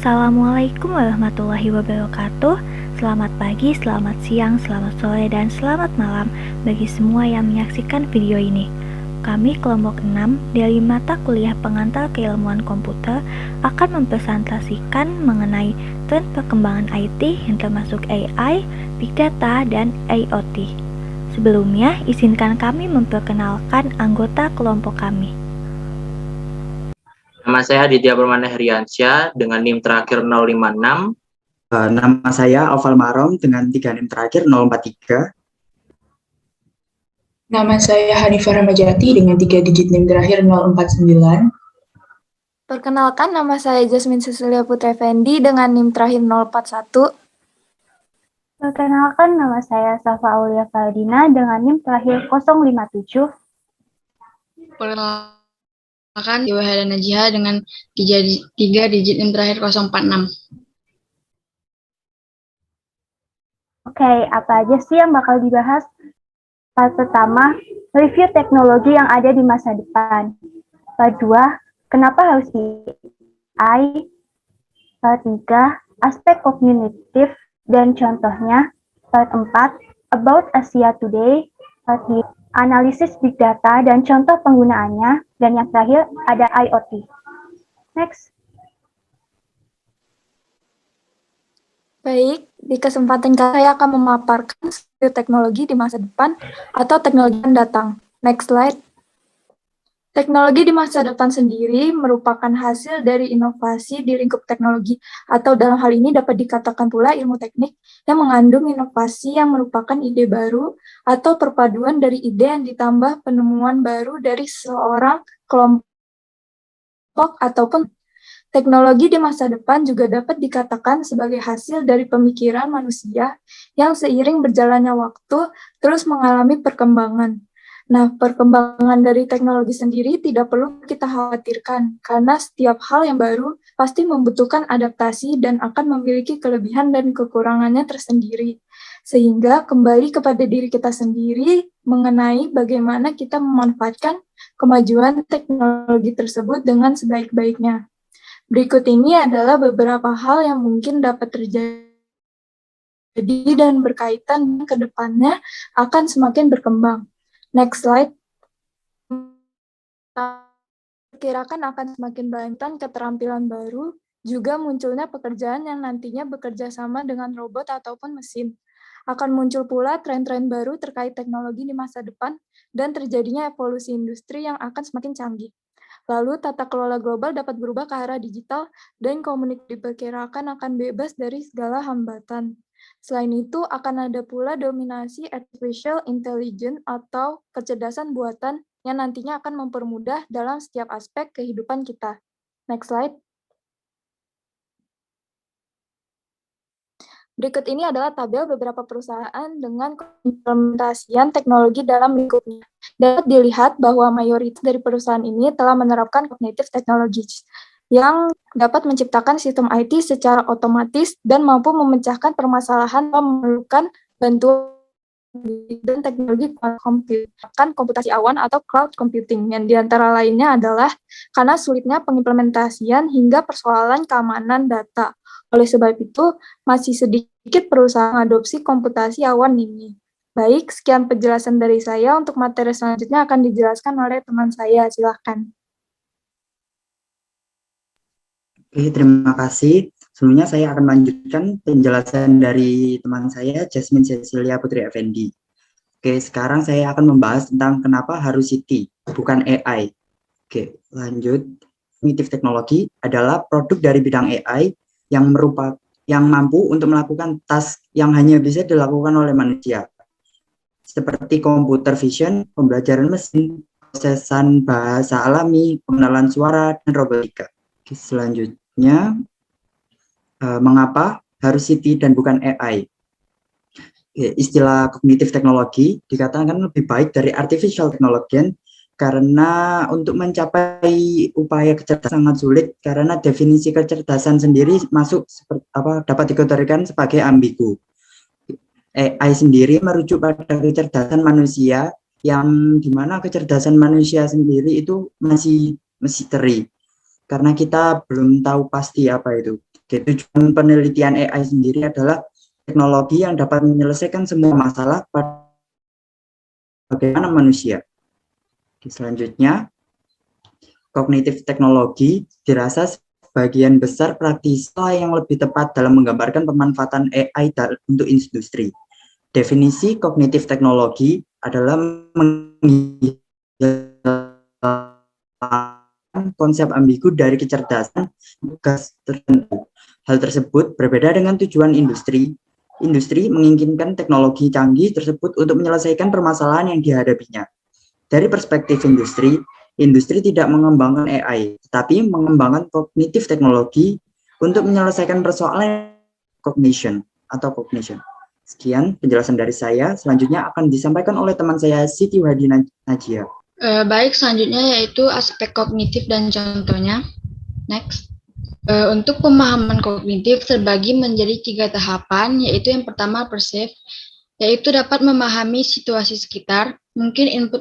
Assalamualaikum warahmatullahi wabarakatuh. Selamat pagi, selamat siang, selamat sore, dan selamat malam bagi semua yang menyaksikan video ini. Kami kelompok 6 dari mata kuliah pengantar keilmuan komputer akan mempresentasikan mengenai tren perkembangan IT yang termasuk AI, Big Data, dan IoT. Sebelumnya, izinkan kami memperkenalkan anggota kelompok kami. Nama saya Aditya Permana Heriansyah dengan NIM terakhir 056. Nama saya Oval Marom dengan 3 NIM terakhir 043. Nama saya Hanifah Ramajati dengan 3 digit NIM terakhir 049. Perkenalkan, nama saya Jasmine Cecilia Putri Effendi dengan NIM terakhir 041. Perkenalkan, nama saya Safa Aulia Faldina dengan NIM terakhir 057. Perkenalkan, Dewa Hadana Jiha dengan 3 digit NIM terakhir 046. Oke, apa aja sih yang bakal dibahas? Part pertama, review teknologi yang ada di masa depan. Part 2, kenapa harus AI? Part 3, aspek kognitif dan contohnya. Part 4, about Asia Today. Part 5, analisis big data dan contoh penggunaannya. Dan yang terakhir ada IoT. Next. Baik, di kesempatan kali saya akan memaparkan teknologi di masa depan atau teknologi yang datang. Next slide. Teknologi di masa depan sendiri merupakan hasil dari inovasi di lingkup teknologi, atau dalam hal ini dapat dikatakan pula ilmu teknik yang mengandung inovasi yang merupakan ide baru atau perpaduan dari ide yang ditambah penemuan baru dari seorang kelompok ataupun teknologi di masa depan juga dapat dikatakan sebagai hasil dari pemikiran manusia yang seiring berjalannya waktu terus mengalami perkembangan. Nah, perkembangan dari teknologi sendiri tidak perlu kita khawatirkan, karena setiap hal yang baru pasti membutuhkan adaptasi dan akan memiliki kelebihan dan kekurangannya tersendiri. Sehingga kembali kepada diri kita sendiri mengenai bagaimana kita memanfaatkan kemajuan teknologi tersebut dengan sebaik-baiknya. Berikut ini adalah beberapa hal yang mungkin dapat terjadi dan berkaitan ke depannya akan semakin berkembang. Next slide. Perkirakan akan semakin berkembang keterampilan baru, juga munculnya pekerjaan yang nantinya bekerja sama dengan robot ataupun mesin. Akan muncul pula tren-tren baru terkait teknologi di masa depan dan terjadinya evolusi industri yang akan semakin canggih. Lalu tata kelola global dapat berubah ke arah digital dan komunikasi diperkirakan akan bebas dari segala hambatan. Selain itu, akan ada pula dominasi artificial intelligence atau kecerdasan buatan yang nantinya akan mempermudah dalam setiap aspek kehidupan kita. Next slide. Berikut ini adalah tabel beberapa perusahaan dengan implementasian teknologi dalam lingkupnya. Dapat dilihat bahwa mayoritas dari perusahaan ini telah menerapkan cognitive technologies yang dapat menciptakan sistem IT secara otomatis dan mampu memecahkan permasalahan yang memerlukan bantuan dan teknologi komputasi awan atau cloud computing, yang diantara lainnya adalah karena sulitnya pengimplementasian hingga persoalan keamanan data. Oleh sebab itu, masih sedikit perusahaan mengadopsi komputasi awan ini. Baik, sekian penjelasan dari saya. Untuk materi selanjutnya akan dijelaskan oleh teman saya. Silakan. Oke, terima kasih. Sebelumnya saya akan melanjutkan penjelasan dari teman saya, Jasmine Cecilia Putri Effendi. Oke, sekarang saya akan membahas tentang kenapa harus CT, bukan AI. Oke, lanjut. Kognitif teknologi adalah produk dari bidang AI yang mampu untuk melakukan task yang hanya bisa dilakukan oleh manusia, seperti computer vision, pembelajaran mesin, prosesan bahasa alami, pengenalan suara, dan robotika. Oke, selanjutnya, mengapa harus CT dan bukan AI? Istilah kognitif teknologi dikatakan lebih baik dari artificial technology karena untuk mencapai upaya kecerdasan sangat sulit, karena definisi kecerdasan sendiri dapat dikategorikan sebagai ambigu. AI sendiri merujuk pada kecerdasan manusia, yang dimana kecerdasan manusia sendiri itu masih misteri, karena kita belum tahu pasti apa itu. Tujuan penelitian AI sendiri adalah teknologi yang dapat menyelesaikan semua masalah pada bagaimana manusia. Selanjutnya, kognitif teknologi dirasa sebagian besar praktisi yang lebih tepat dalam menggambarkan pemanfaatan AI untuk industri. Definisi kognitif teknologi adalah konsep ambigu dari kecerdasan tugas tertentu. Hal tersebut berbeda dengan tujuan industri. Industri menginginkan teknologi canggih tersebut untuk menyelesaikan permasalahan yang dihadapinya. Dari perspektif industri, industri tidak mengembangkan AI, tetapi mengembangkan kognitif teknologi untuk menyelesaikan persoalan cognition. Sekian penjelasan dari saya. Selanjutnya akan disampaikan oleh teman saya Siti Wahdi Najia. Baik, selanjutnya yaitu aspek kognitif dan contohnya. Next. Untuk pemahaman kognitif terbagi menjadi 3 tahapan, yaitu yang pertama perceive, yaitu dapat memahami situasi sekitar, mungkin input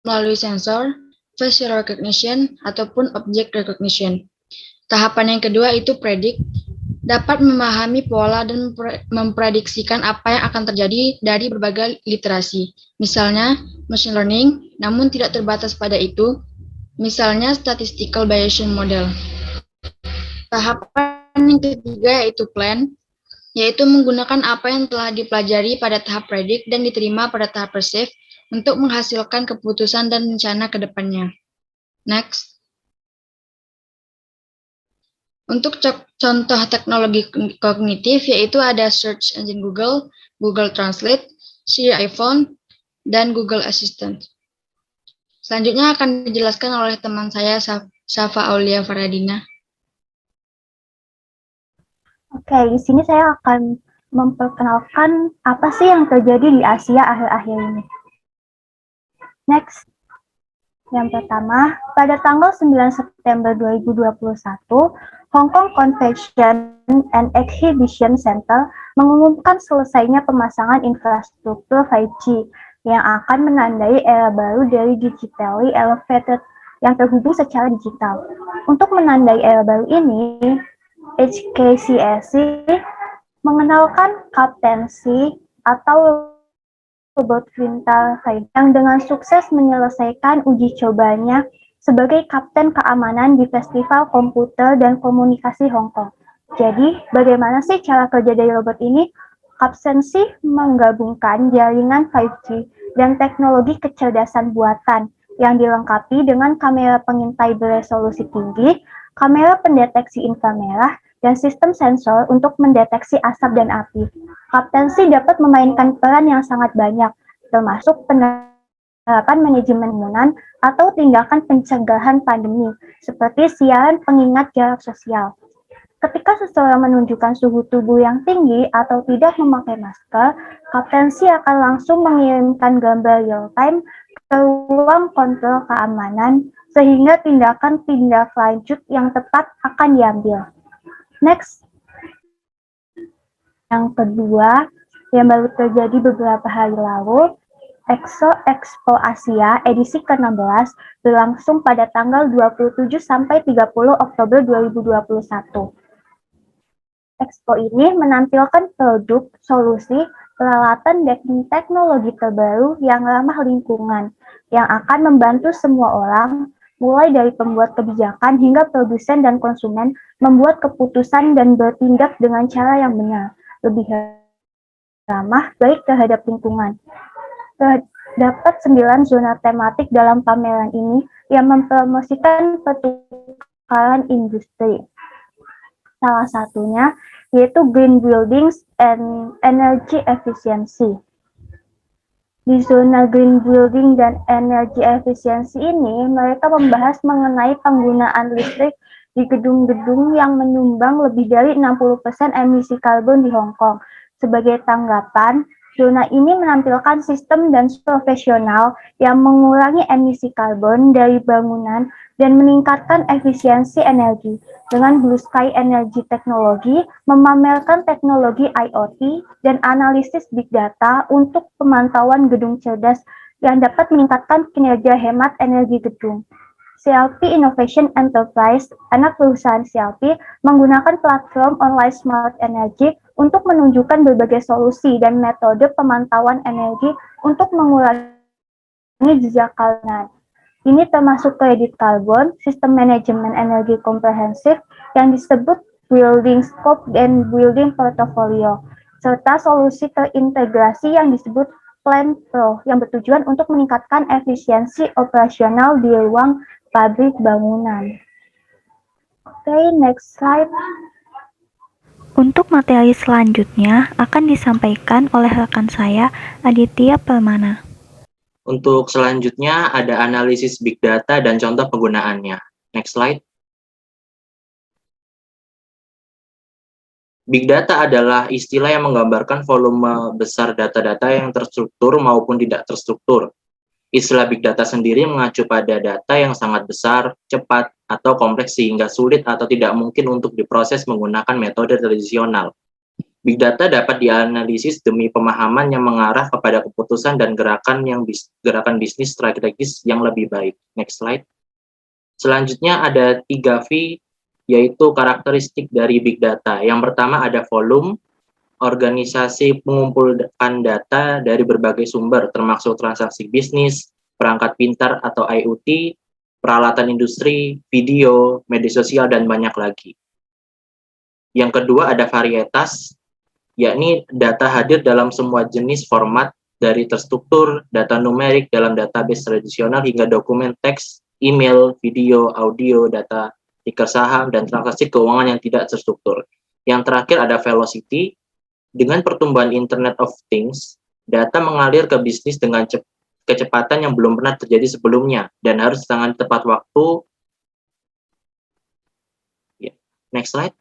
melalui sensor, facial recognition, ataupun object recognition. Tahapan yang kedua itu predict, dapat memahami pola dan memprediksikan apa yang akan terjadi dari berbagai literasi. Misalnya, machine learning, namun tidak terbatas pada itu, misalnya statistical Bayesian model. Tahapan yang ketiga yaitu plan, yaitu menggunakan apa yang telah dipelajari pada tahap predict dan diterima pada tahap perceive untuk menghasilkan keputusan dan rencana ke depannya. Next. Untuk contoh teknologi kognitif yaitu ada search engine Google, Google Translate, Siri iPhone, dan Google Assistant. Selanjutnya akan dijelaskan oleh teman saya Safa Aulia Faradina. Oke, di sini saya akan memperkenalkan apa sih yang terjadi di Asia akhir-akhir ini. Next. Yang pertama, pada tanggal 9 September 2021, Hong Kong Convention and Exhibition Center mengumumkan selesainya pemasangan infrastruktur 5G yang akan menandai era baru dari digitally elevated yang terhubung secara digital. Untuk menandai era baru ini, HKCSC mengenalkan kaptensi atau robot pintar yang dengan sukses menyelesaikan uji cobanya sebagai kapten keamanan di Festival Komputer dan Komunikasi Hong Kong. Jadi, bagaimana sih cara kerja dari robot ini? Kaptensi menggabungkan jaringan 5G dan teknologi kecerdasan buatan yang dilengkapi dengan kamera pengintai beresolusi tinggi, kamera pendeteksi inframerah, dan sistem sensor untuk mendeteksi asap dan api. Kaptensi dapat memainkan peran yang sangat banyak, termasuk penerapan manajemen kerumunan atau tindakan pencegahan pandemi, seperti siaran pengingat jarak sosial. Ketika seseorang menunjukkan suhu tubuh yang tinggi atau tidak memakai masker, kaptensi akan langsung mengirimkan gambar real-time ke ruang kontrol keamanan, sehingga tindakan tindak lanjut yang tepat akan diambil. Next. Yang kedua, yang baru terjadi beberapa hari lalu, Expo Asia edisi ke-16 berlangsung pada tanggal 27 sampai 30 Oktober 2021. Expo ini menampilkan produk, solusi, peralatan dan teknologi terbaru yang ramah lingkungan, yang akan membantu semua orang, mulai dari pembuat kebijakan hingga produsen dan konsumen, membuat keputusan dan bertindak dengan cara yang benar, lebih ramah, baik terhadap lingkungan. Terdapat 9 zona tematik dalam pameran ini yang mempromosikan pertukaran industri. Salah satunya yaitu Green Buildings and Energy Efficiency. Di zona Green Building dan Energy Efficiency ini, mereka membahas mengenai penggunaan listrik di gedung-gedung yang menyumbang lebih dari 60% emisi karbon di Hong Kong. Sebagai tanggapan, zona ini menampilkan sistem dan profesional yang mengurangi emisi karbon dari bangunan dan meningkatkan efisiensi energi. Dengan Blue Sky Energy Technology memamerkan teknologi IoT dan analisis Big Data untuk pemantauan gedung cerdas yang dapat meningkatkan kinerja hemat energi gedung. CLP Innovation Enterprise, anak perusahaan CLP, menggunakan platform online Smart Energy untuk menunjukkan berbagai solusi dan metode pemantauan energi untuk mengurangi jejak karbon. Ini termasuk kredit karbon, sistem manajemen energi komprehensif yang disebut building scope dan building portfolio, serta solusi terintegrasi yang disebut Plan Pro yang bertujuan untuk meningkatkan efisiensi operasional di ruang pabrik bangunan. Oke, next slide. Untuk materi selanjutnya akan disampaikan oleh rekan saya, Aditya Permana. Untuk selanjutnya ada analisis big data dan contoh penggunaannya. Next slide. Big data adalah istilah yang menggambarkan volume besar data-data yang terstruktur maupun tidak terstruktur. Istilah big data sendiri mengacu pada data yang sangat besar, cepat, atau kompleks sehingga sulit atau tidak mungkin untuk diproses menggunakan metode tradisional. Big data dapat dianalisis demi pemahaman yang mengarah kepada keputusan dan gerakan bisnis strategis yang lebih baik. Next slide. Selanjutnya ada 3V, yaitu karakteristik dari big data. Yang pertama ada volume, organisasi mengumpulkan data dari berbagai sumber, termasuk transaksi bisnis, perangkat pintar atau IoT, peralatan industri, video, media sosial, dan banyak lagi. Yang kedua ada varietas, yakni data hadir dalam semua jenis format, dari terstruktur, data numerik dalam database tradisional, hingga dokumen teks, email, video, audio, data ticker saham, dan transaksi keuangan yang tidak terstruktur. Yang terakhir ada velocity. Dengan pertumbuhan Internet of Things, data mengalir ke bisnis dengan kecepatan yang belum pernah terjadi sebelumnya dan harus sangat tepat waktu. Next slide.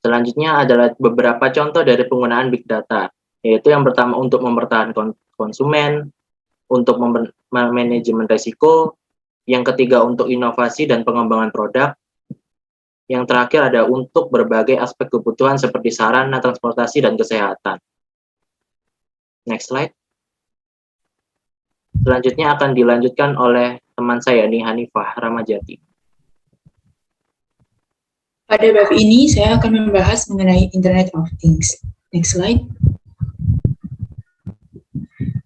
Selanjutnya adalah beberapa contoh dari penggunaan big data, yaitu yang pertama untuk mempertahankan konsumen, untuk manajemen risiko, yang ketiga untuk inovasi dan pengembangan produk, yang terakhir ada untuk berbagai aspek kebutuhan seperti sarana, transportasi, dan kesehatan. Next slide. Selanjutnya akan dilanjutkan oleh teman saya, nih, Hanifah Ramajati. Pada bab ini, saya akan membahas mengenai Internet of Things. Next slide.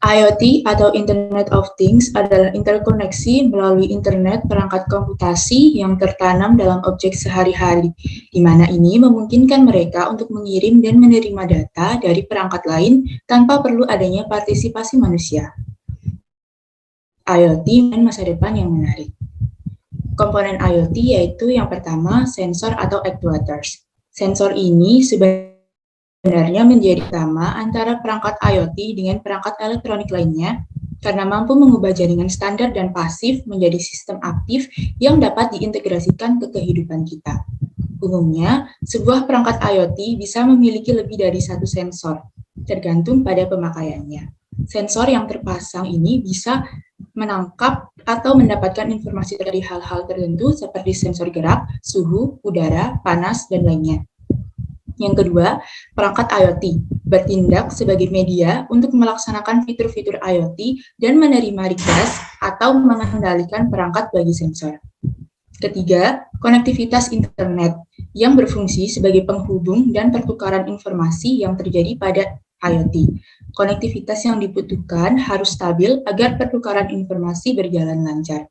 IoT atau Internet of Things adalah interkoneksi melalui internet perangkat komputasi yang tertanam dalam objek sehari-hari, di mana ini memungkinkan mereka untuk mengirim dan menerima data dari perangkat lain tanpa perlu adanya partisipasi manusia. IoT dan masa depan yang menarik. Komponen IoT yaitu yang pertama, sensor atau actuators. Sensor ini sebenarnya menjadi utama antara perangkat IoT dengan perangkat elektronik lainnya karena mampu mengubah jaringan standar dan pasif menjadi sistem aktif yang dapat diintegrasikan ke kehidupan kita. Umumnya, sebuah perangkat IoT bisa memiliki lebih dari satu sensor, tergantung pada pemakaiannya. Sensor yang terpasang ini bisa menangkap atau mendapatkan informasi dari hal-hal tertentu seperti sensor gerak, suhu, udara, panas, dan lainnya. Yang kedua, perangkat IoT bertindak sebagai media untuk melaksanakan fitur-fitur IoT dan menerima request atau mengendalikan perangkat bagi sensor. Ketiga, konektivitas internet yang berfungsi sebagai penghubung dan pertukaran informasi yang terjadi pada IoT. Konektivitas yang dibutuhkan harus stabil agar pertukaran informasi berjalan lancar.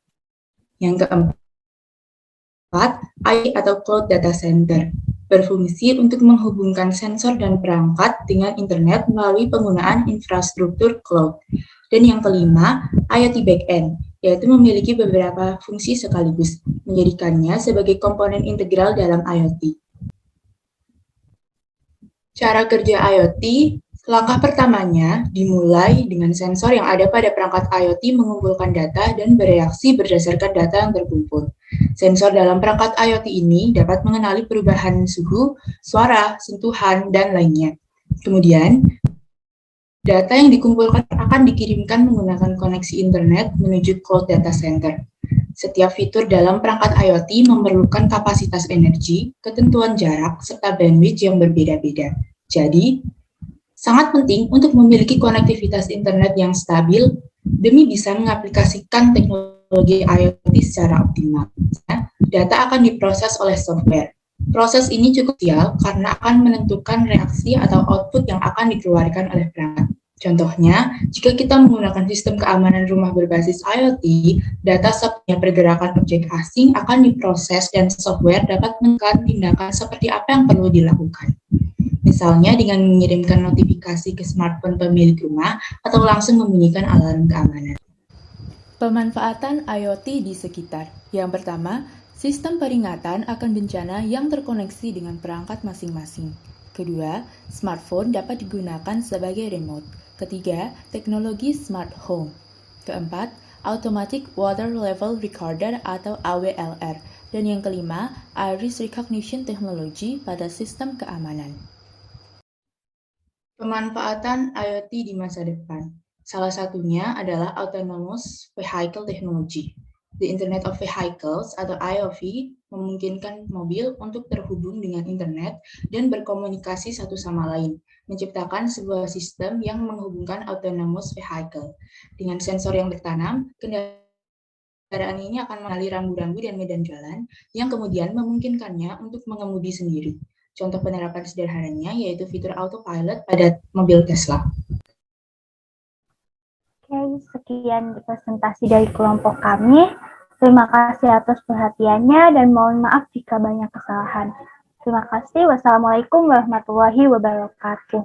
Yang keempat, AI atau Cloud Data Center berfungsi untuk menghubungkan sensor dan perangkat dengan internet melalui penggunaan infrastruktur cloud. Dan yang kelima, IoT Backend, yaitu memiliki beberapa fungsi sekaligus, menjadikannya sebagai komponen integral dalam IoT. Cara kerja IoT, langkah pertamanya dimulai dengan sensor yang ada pada perangkat IoT mengumpulkan data dan bereaksi berdasarkan data yang terkumpul. Sensor dalam perangkat IoT ini dapat mengenali perubahan suhu, suara, sentuhan, dan lainnya. Kemudian, data yang dikumpulkan akan dikirimkan menggunakan koneksi internet menuju Cloud Data Center. Setiap fitur dalam perangkat IoT memerlukan kapasitas energi, ketentuan jarak, serta bandwidth yang berbeda-beda. Jadi, sangat penting untuk memiliki konektivitas internet yang stabil demi bisa mengaplikasikan teknologi IoT secara optimal. Data akan diproses oleh software. Proses ini cukup krusial karena akan menentukan reaksi atau output yang akan dikeluarkan oleh perangkat. Contohnya, jika kita menggunakan sistem keamanan rumah berbasis IoT, data seperti pergerakan objek asing akan diproses dan software dapat melakukan tindakan seperti apa yang perlu dilakukan. Misalnya dengan mengirimkan notifikasi ke smartphone pemilik rumah atau langsung membunyikan alarm keamanan. Pemanfaatan IoT di sekitar. Yang pertama, sistem peringatan akan bencana yang terkoneksi dengan perangkat masing-masing. Kedua, smartphone dapat digunakan sebagai remote. Ketiga, teknologi smart home. Keempat, automatic water level recorder atau AWLR. Dan yang kelima, iris recognition technology pada sistem keamanan. Pemanfaatan IoT di masa depan. Salah satunya adalah Autonomous Vehicle Technology. The Internet of Vehicles atau IoV memungkinkan mobil untuk terhubung dengan internet dan berkomunikasi satu sama lain, menciptakan sebuah sistem yang menghubungkan autonomous vehicle. Dengan sensor yang bertanam, kendaraan ini akan mengenali rambu-rambu dan medan jalan yang kemudian memungkinkannya untuk mengemudi sendiri. Contoh penerapan sederhananya yaitu fitur autopilot pada mobil Tesla. Oke, sekian presentasi dari kelompok kami. Terima kasih atas perhatiannya dan mohon maaf jika banyak kesalahan. Terima kasih. Wassalamualaikum warahmatullahi wabarakatuh.